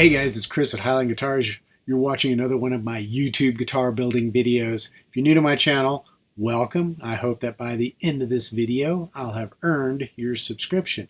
Hey guys, it's Chris at Highline Guitars. You're watching another one of my YouTube guitar building videos. If you're new to my channel, welcome. I hope that by the end of this video, I'll have earned your subscription.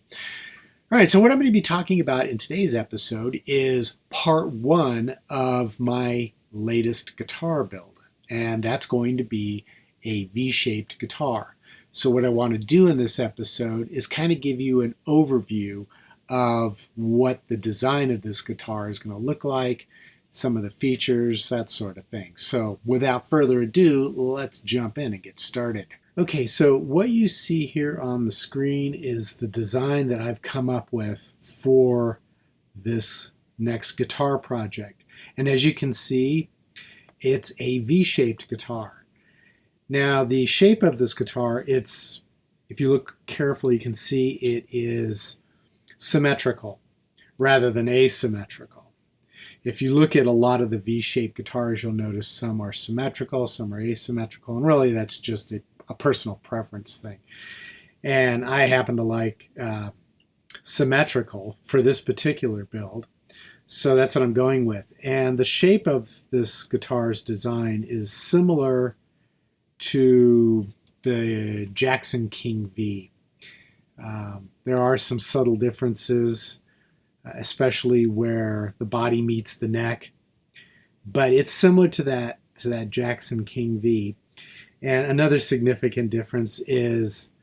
All right, so what I'm going to be talking about in today's episode is part one of my latest guitar build, and that's going to be a V-shaped guitar. So what I want to do in this episode is kind of give you an overview of what the design of this guitar is going to look like, some of the features, that sort of thing. So without further ado, let's jump in and get started. Okay, so what you see here on the screen is the design that I've come up with for this next guitar project. And as you can see, it's a V-shaped guitar. Now, the shape of this guitar, if you look carefully, you can see it is symmetrical rather than asymmetrical. If you look at a lot of the V-shaped guitars, you'll notice some are symmetrical, some are asymmetrical, and really that's just a personal preference thing. And I happen to like symmetrical for this particular build, so that's what I'm going with. And the shape of this guitar's design is similar to the Jackson King V. There are some subtle differences, especially where the body meets the neck, but it's similar to that Jackson King V. And another significant difference is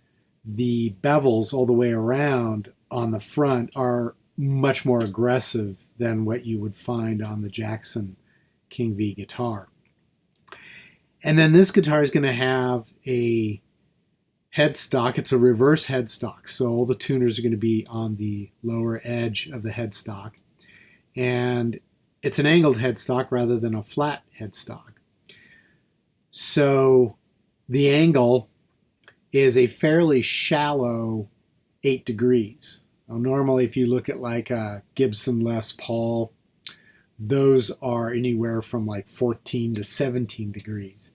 the bevels all the way around on the front are much more aggressive than what you would find on the Jackson King V guitar. And then this guitar is going to have a headstock. It's a reverse headstock, so all the tuners are going to be on the lower edge of the headstock. And it's an angled headstock rather than a flat headstock. So the angle is a fairly shallow 8 degrees. Now, normally, if you look at like a Gibson Les Paul, those are anywhere from like 14 to 17 degrees.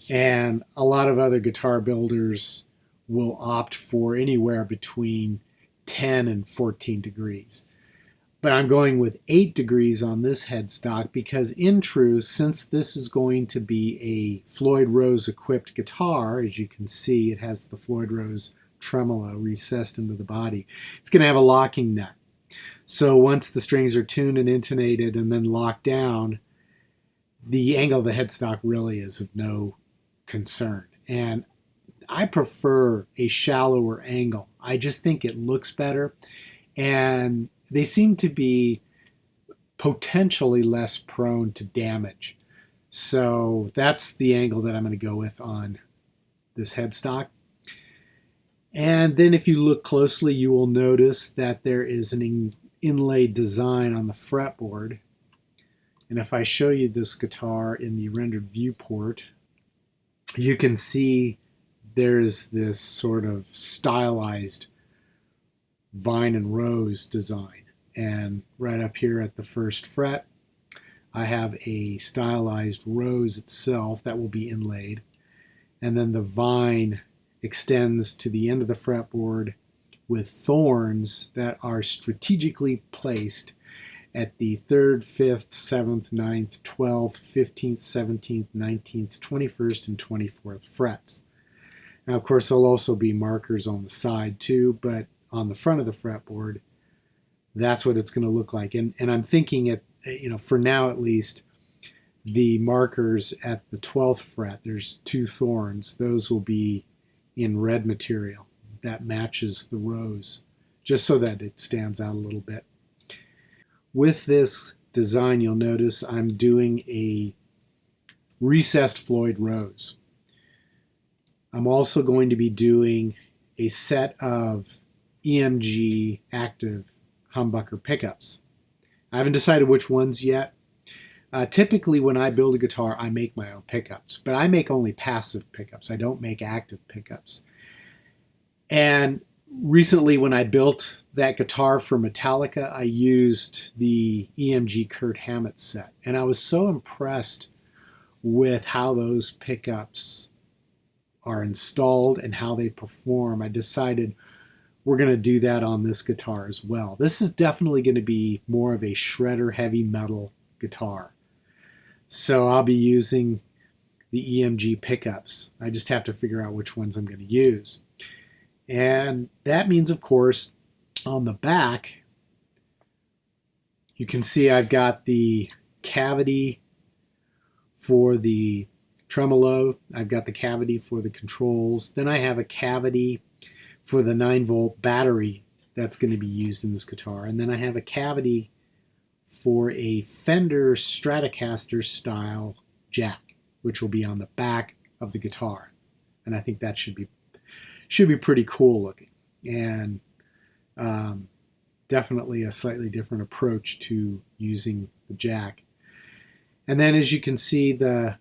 And a lot of other guitar builders will opt for anywhere between 10 and 14 degrees. But I'm going with 8 degrees on this headstock because in Truss, since this is going to be a Floyd Rose equipped guitar, as you can see, it has the Floyd Rose tremolo recessed into the body. It's going to have a locking nut. So once the strings are tuned and intonated and then locked down, the angle of the headstock really is of no concern. And I prefer a shallower angle. I just think it looks better, and they seem to be potentially less prone to damage. So that's the angle that I'm going to go with on this headstock. And then if you look closely, you will notice that there is an inlaid design on the fretboard. And if I show you this guitar in the rendered viewport, you can see there's this sort of stylized vine and rose design. And right up here at the first fret, I have a stylized rose itself that will be inlaid. And then the vine extends to the end of the fretboard with thorns that are strategically placed at the 3rd, 5th, 7th, 9th, 12th, 15th, 17th, 19th, 21st, and 24th frets. Now, of course, there'll also be markers on the side too, but on the front of the fretboard, that's what it's going to look like. And I'm thinking for now at least, the markers at the 12th fret, there's 2 thorns. Those will be in red material that matches the rose, just so that it stands out a little bit. With this design, you'll notice I'm doing a recessed Floyd Rose. I'm also going to be doing a set of EMG active humbucker pickups. I haven't decided which ones yet. Typically when I build a guitar, I make my own pickups, but I make only passive pickups. I don't make active pickups. And recently when I built that guitar for Metallica, I used the EMG Kurt Hammett set. And I was so impressed with how those pickups are installed and how they perform. I decided we're going to do that on this guitar as well. This is definitely going to be more of a shredder heavy metal guitar. So I'll be using the EMG pickups. I just have to figure out which ones I'm going to use. And that means, of course, on the back, you can see I've got the cavity for the tremolo. I've got the cavity for the controls. Then I have a cavity for the 9-volt battery that's going to be used in this guitar. And then I have a cavity for a Fender Stratocaster style jack, which will be on the back of the guitar. And I think that should be pretty cool looking. And definitely a slightly different approach to using the jack. And then as you can see, the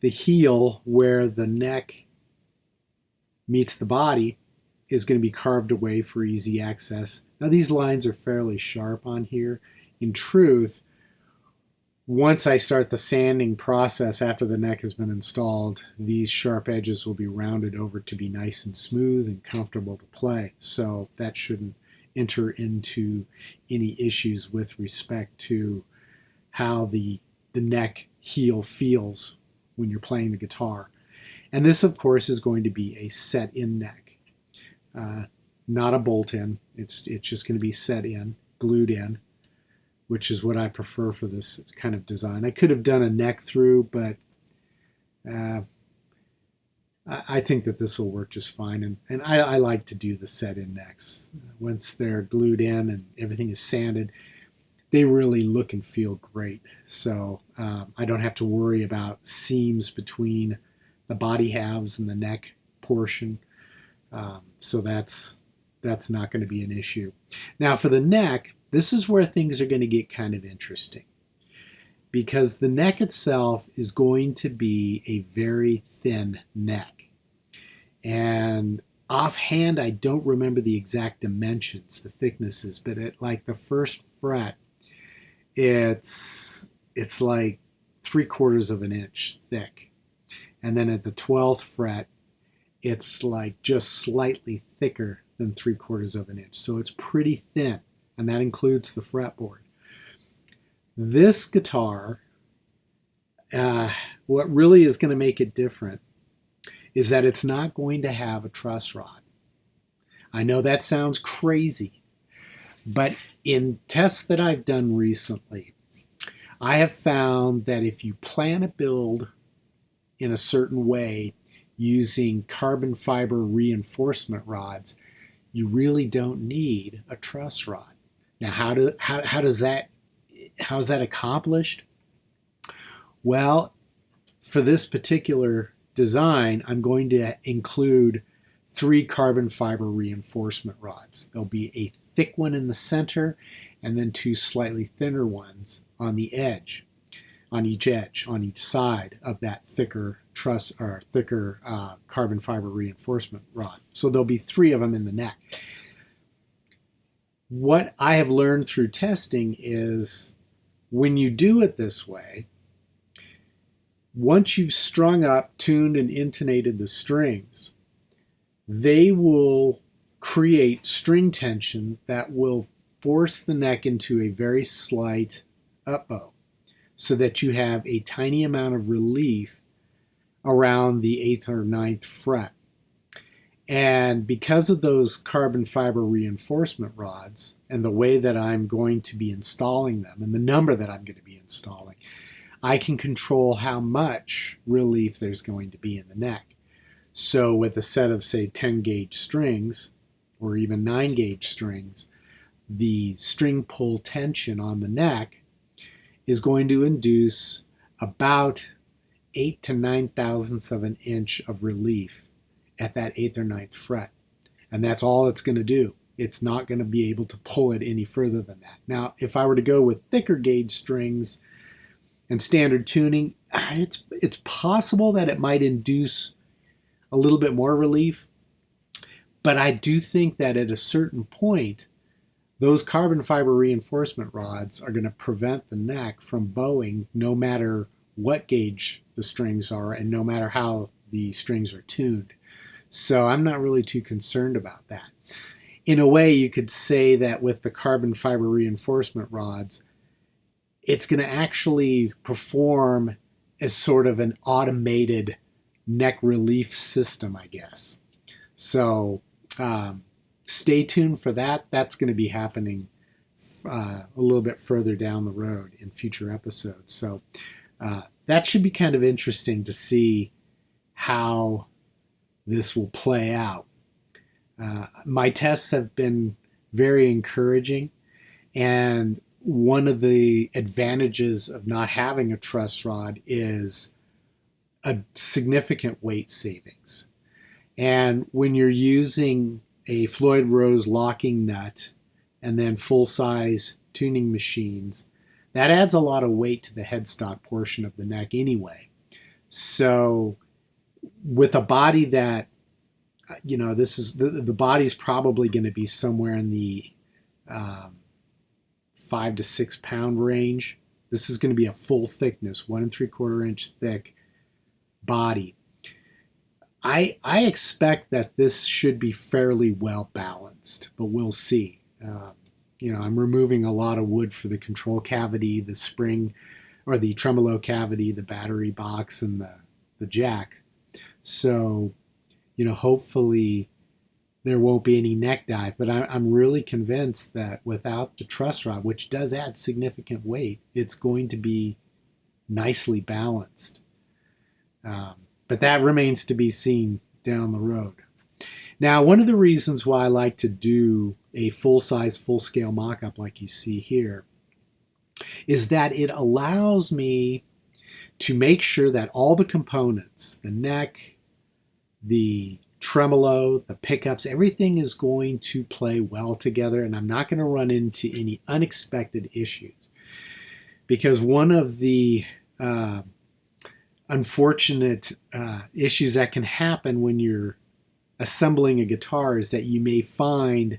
heel where the neck meets the body is going to be carved away for easy access. Now these lines are fairly sharp on here. In truth, once I start the sanding process after the neck has been installed, these sharp edges will be rounded over to be nice and smooth and comfortable to play. So that shouldn't enter into any issues with respect to how the neck heel feels when you're playing the guitar. And this, of course, is going to be a set-in neck, not a bolt-in. It's just going to be set in, glued in, which is what I prefer for this kind of design. I could have done a neck through, but I think that this will work just fine. And I like to do the set-in necks. Once they're glued in and everything is sanded, they really look and feel great. So I don't have to worry about seams between the body halves and the neck portion. So that's not going to be an issue. Now for the neck, this is where things are going to get kind of interesting, because the neck itself is going to be a very thin neck. And offhand, I don't remember the exact dimensions, the thicknesses, but at like the first fret, it's like 3/4 of an inch thick. And then at the 12th fret, it's like just slightly thicker than 3/4 of an inch. So it's pretty thin, and that includes the fretboard. This guitar, what really is going to make it different is that it's not going to have a truss rod. I know that sounds crazy, but in tests that I've done recently, I have found that if you plan a build in a certain way using carbon fiber reinforcement rods, you really don't need a truss rod. Now, how is that accomplished? Well, for this particular design, I'm going to include 3 carbon fiber reinforcement rods. There'll be a thick one in the center and then 2 slightly thinner ones on the edge, on each side of that thicker truss or thicker carbon fiber reinforcement rod. So there'll be 3 of them in the neck. What I have learned through testing is when you do it this way, once you've strung up, tuned, and intonated the strings, they will create string tension that will force the neck into a very slight up bow so that you have a tiny amount of relief around the 8th or 9th fret. And because of those carbon fiber reinforcement rods and the way that I'm going to be installing them and the number that I'm going to be installing, I can control how much relief there's going to be in the neck. So with a set of, say, 10 gauge strings or even 9 gauge strings, the string pull tension on the neck is going to induce about 8 to 9 thousandths of an inch of relief at that 8th or 9th fret. And that's all it's going to do. It's not going to be able to pull it any further than that. Now, if I were to go with thicker gauge strings and standard tuning, it's possible that it might induce a little bit more relief. But I do think that at a certain point, those carbon fiber reinforcement rods are going to prevent the neck from bowing no matter what gauge the strings are and no matter how the strings are tuned. So I'm not really too concerned about that. in a way, you could say that with the carbon fiber reinforcement rods, it's going to actually perform as sort of an automated neck relief system, I guess. So stay tuned for that. That's going to be happening a little bit further down the road in future episodes. So that should be kind of interesting to see how this will play out. My tests have been very encouraging, and one of the advantages of not having a truss rod is a significant weight savings. And when you're using a Floyd Rose locking nut and then full-size tuning machines, that adds a lot of weight to the headstock portion of the neck anyway. So with a body that, this is the body's probably going to be somewhere in the 5 to 6 pound range. This is going to be a full thickness, 1 3/4 inch thick body. I expect that this should be fairly well balanced, but we'll see. I'm removing a lot of wood for the control cavity, the spring, or the tremolo cavity, the battery box, and the jack. So, hopefully there won't be any neck dive, but I'm really convinced that without the truss rod, which does add significant weight, it's going to be nicely balanced. But that remains to be seen down the road. Now, one of the reasons why I like to do a full-size, full-scale mock-up like you see here is that it allows me to make sure that all the components, the neck, the tremolo, the pickups, everything is going to play well together, and I'm not going to run into any unexpected issues. Because one of the unfortunate issues that can happen when you're assembling a guitar is that you may find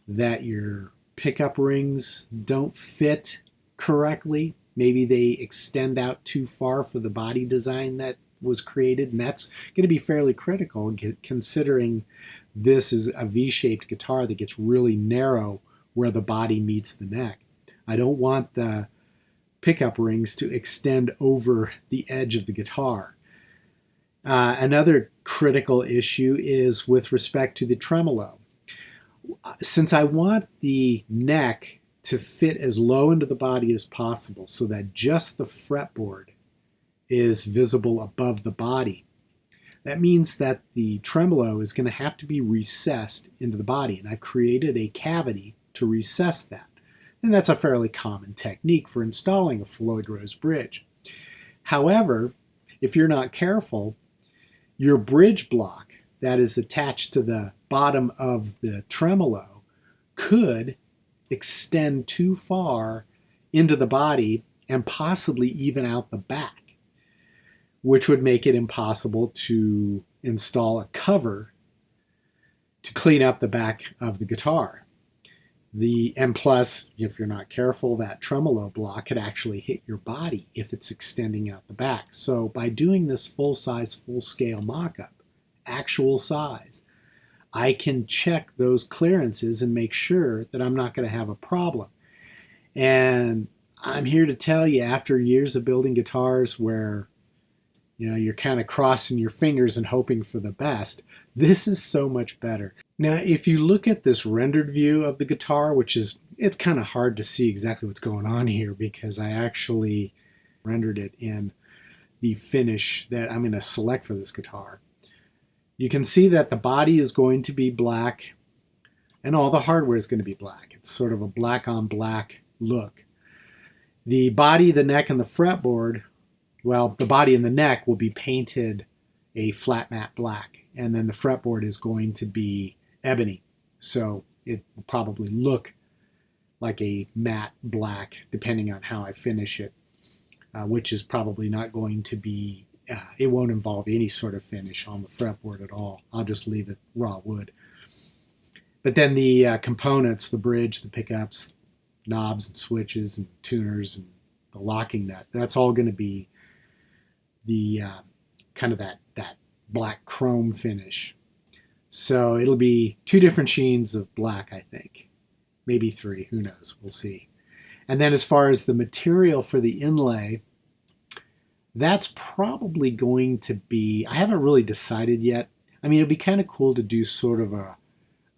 that your pickup rings don't fit correctly. Maybe they extend out too far for the body design that was created, and that's going to be fairly critical considering this is a V-shaped guitar that gets really narrow where the body meets the neck. I don't want the pickup rings to extend over the edge of the guitar. Another critical issue is with respect to the tremolo. Since I want the neck to fit as low into the body as possible so that just the fretboard is visible above the body, that means that the tremolo is going to have to be recessed into the body, and I've created a cavity to recess that. And that's a fairly common technique for installing a Floyd Rose bridge. However, if you're not careful, your bridge block that is attached to the bottom of the tremolo could extend too far into the body and possibly even out the back, which would make it impossible to install a cover to clean up the back of the guitar. And plus, if you're not careful, that tremolo block could actually hit your body if it's extending out the back. So by doing this full-size, full-scale mock-up, actual size, I can check those clearances and make sure that I'm not going to have a problem. And I'm here to tell you, after years of building guitars where you're kind of crossing your fingers and hoping for the best, this is so much better. Now, if you look at this rendered view of the guitar, it's kind of hard to see exactly what's going on here because I actually rendered it in the finish that I'm going to select for this guitar. You can see that the body is going to be black and all the hardware is going to be black. It's sort of a black on black look. The body, the neck, and the fretboard, well, the body and the neck will be painted a flat matte black, and then the fretboard is going to be ebony. So it will probably look like a matte black depending on how I finish it, which is probably not going to be, it won't involve any sort of finish on the fretboard at all. I'll just leave it raw wood. But then the components, the bridge, the pickups, knobs and switches and tuners and the locking nut, that's all going to be the kind of that black chrome finish. So it'll be 2 different sheens of black, I think. Maybe 3, who knows, we'll see. And then as far as the material for the inlay, that's probably going to be, I haven't really decided yet. I mean, it'd be kind of cool to do sort of a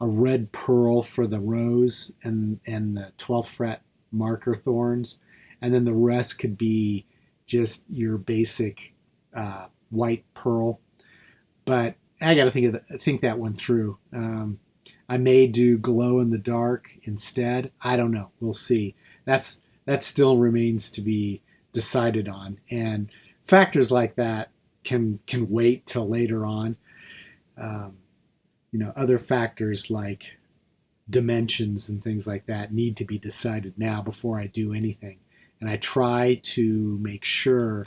red pearl for the rose and the 12th fret marker thorns. And then the rest could be just your basic white pearl. But I got to think that one through. I may do glow in the dark instead. I don't know. We'll see. That still remains to be decided on, and factors like that can wait till later on. Um, other factors like dimensions and things like that need to be decided now before I do anything. And I try to make sure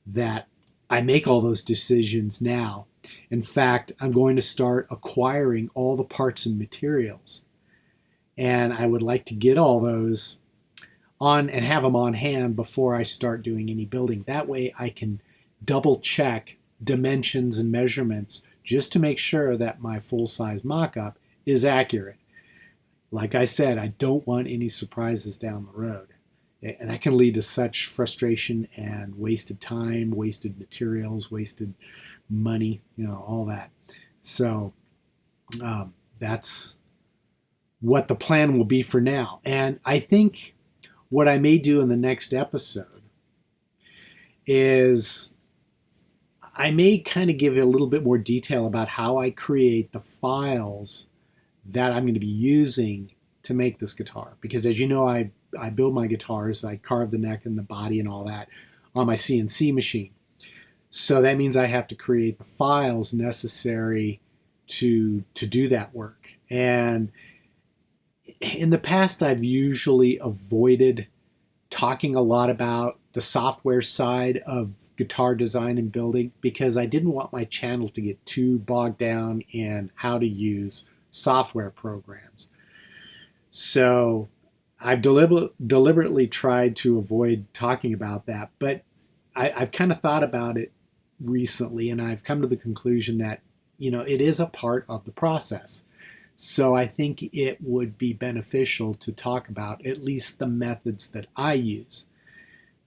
that I make all those decisions now. In fact, I'm going to start acquiring all the parts and materials. And I would like to get all those on and have them on hand before I start doing any building. That way I can double check dimensions and measurements just to make sure that my full-size mock-up is accurate. Like I said, I don't want any surprises down the road. And that can lead to such frustration and wasted time, wasted materials, wasted money, all that. So that's what the plan will be for now. And I think what I may do in the next episode is I may kind of give it a little bit more detail about how I create the files that I'm going to be using to make this guitar. Because as you know, I build my guitars, I carve the neck and the body and all that on my CNC machine. So that means I have to create the files necessary to do that work. And in the past, I've usually avoided talking a lot about the software side of guitar design and building because I didn't want my channel to get too bogged down in how to use software programs. So I've deliberately tried to avoid talking about that, but I've kind of thought about it recently, and I've come to the conclusion that it is a part of the process. So I think it would be beneficial to talk about at least the methods that I use.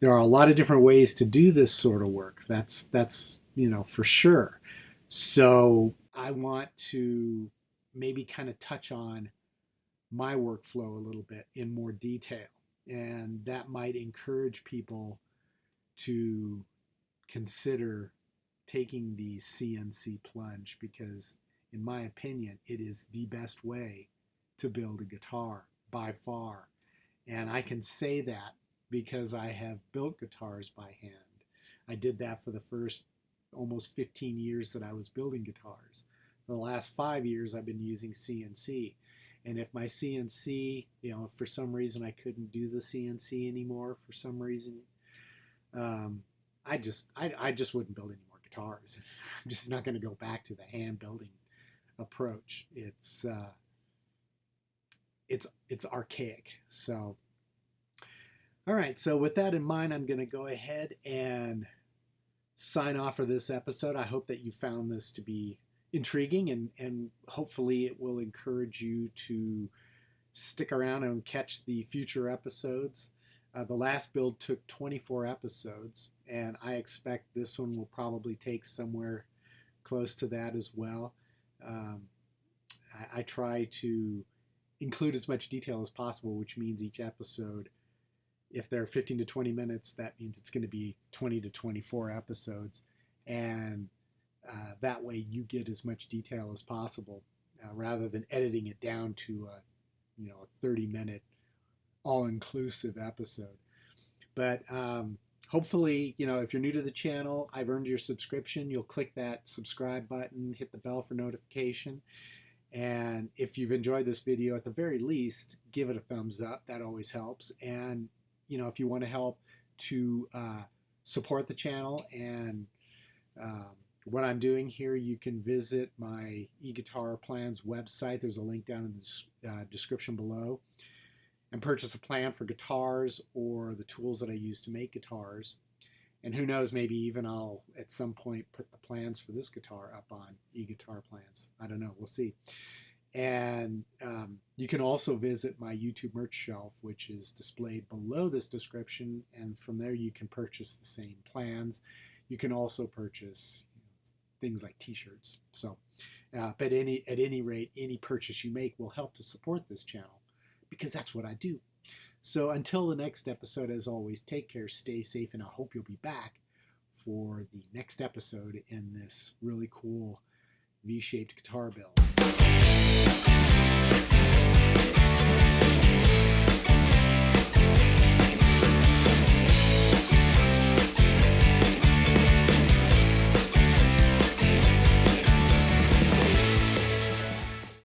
There are a lot of different ways to do this sort of work. That's for sure. So I want to maybe kind of touch on my workflow a little bit in more detail, and that might encourage people to consider taking the CNC plunge because in my opinion, it is the best way to build a guitar by far. And I can say that because I have built guitars by hand. I did that for the first almost 15 years that I was building guitars. For the last 5 years, I've been using CNC. And if my CNC, if for some reason I couldn't do the CNC anymore, for some reason, I just wouldn't build any more guitars. I'm just not going to go back to the hand building approach. It's archaic. So all right, so with that in mind, I'm going to go ahead and sign off for this episode. I hope that you found this to be intriguing, and hopefully it will encourage you to stick around and catch the future episodes. The last build took 24 episodes, and I expect this one will probably take somewhere close to that as well. I try to include as much detail as possible, which means each episode, if they're 15 to 20 minutes, that means it's going to be 20 to 24 episodes. And that way you get as much detail as possible rather than editing it down to a 30-minute all-inclusive episode. But hopefully, if you're new to the channel, I've earned your subscription. You'll click that subscribe button, hit the bell for notification. And if you've enjoyed this video, at the very least, give it a thumbs up. That always helps. And, if you want to help to support the channel and what I'm doing here, you can visit my eGuitar Plans website. There's a link down in the description below. And purchase a plan for guitars or the tools that I use to make guitars. And who knows, maybe even I'll at some point put the plans for this guitar up on eGuitar Plans. I don't know. We'll see. And you can also visit my YouTube merch shelf, which is displayed below this description. And from there, you can purchase the same plans. You can also purchase things like t-shirts. So, but at any rate, any purchase you make will help to support this channel because that's what I do. So until the next episode, as always, take care, stay safe, and I hope you'll be back for the next episode in this really cool V-shaped guitar build.